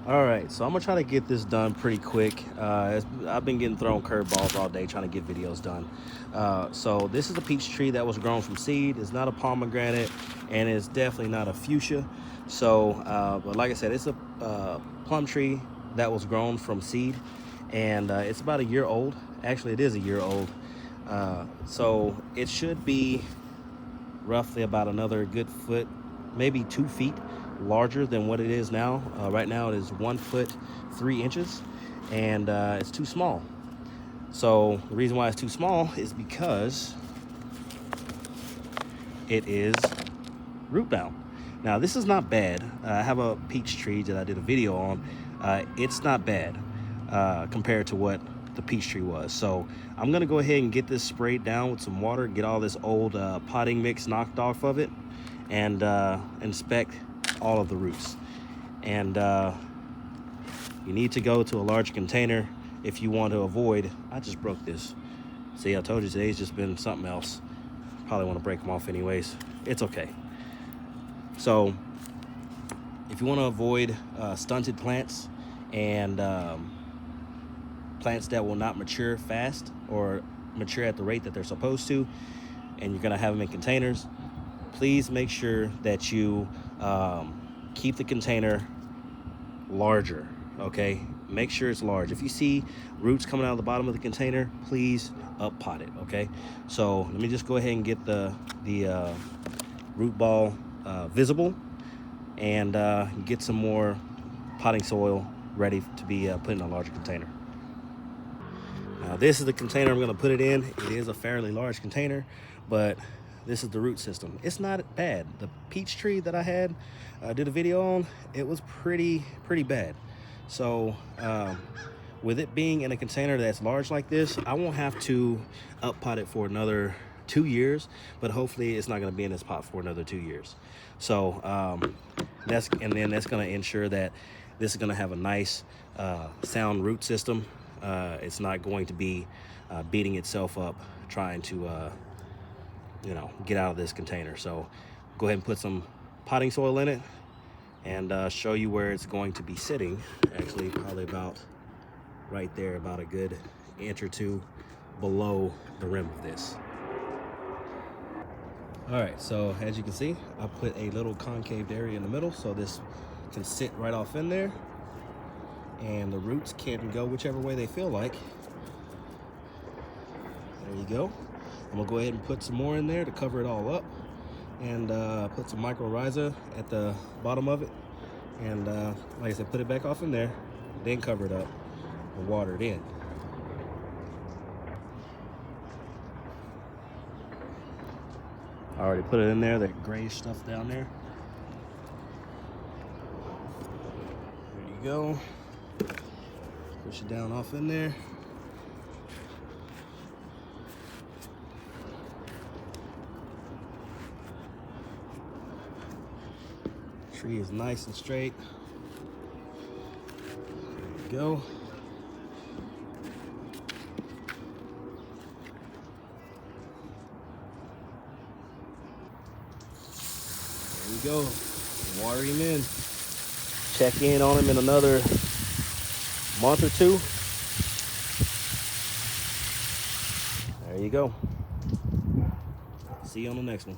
All right, so I'm gonna try to get this done pretty quick. I've been getting thrown curveballs all day trying to get videos done. So this is a peach tree that was grown from seed. It's not a pomegranate, and it's definitely not a fuchsia. So, but like I said, it's a plum tree that was grown from seed, and it's about a year old. Actually, it is a year old. So it should be roughly about another good foot, maybe 2 feet larger than what it is now. Right now it is 1 foot 3 inches, and it's too small. So the reason why it's too small is because it is root bound. Now this is not bad. I have a peach tree that I did a video on. It's not bad compared to what the peach tree was. So I'm gonna go ahead and get this sprayed down with some water, get all this old potting mix knocked off of it, and inspect all of the roots. And you need to go to a large container if you want to avoid. I just broke this. See, I told you today's just been something else. Probably want to break them off anyways. It's okay. So if you want to avoid stunted plants and plants that will not mature fast or mature at the rate that they're supposed to, and you're going to have them in containers, please make sure that you keep the container larger. Okay, make sure it's large. If you see roots coming out of the bottom of the container, please up pot it. Okay, so let me just go ahead and get the root ball visible, and get some more potting soil ready to be put in a larger container. Now this is the container I'm going to put it in. It is a fairly large container, but this is the root system. It's not bad. The peach tree that I had did a video on, it was pretty bad. So with it being in a container that's large like this, I won't have to up pot it for another 2 years, but hopefully it's not going to be in this pot for another 2 years. So that's going to ensure that this is going to have a nice sound root system. It's not going to be beating itself up trying to get out of this container. So go ahead and put some potting soil in it, and show you where it's going to be sitting. Actually, probably about right there, about a good inch or two below the rim of this. All right, so as you can see, I put a little concave area in the middle so this can sit right off in there, and the roots can go whichever way they feel like. There you go. I'm gonna go ahead and put some more in there to cover it all up, and put some mycorrhiza at the bottom of it, and like I said, put it back off in there, then cover it up and water it in. I already put it in there, that grayish stuff down there. There you go. Push it down off in there. Tree is nice and straight. There you go. There you go. Water him in. Check in on him in another month or two. There you go. See you on the next one.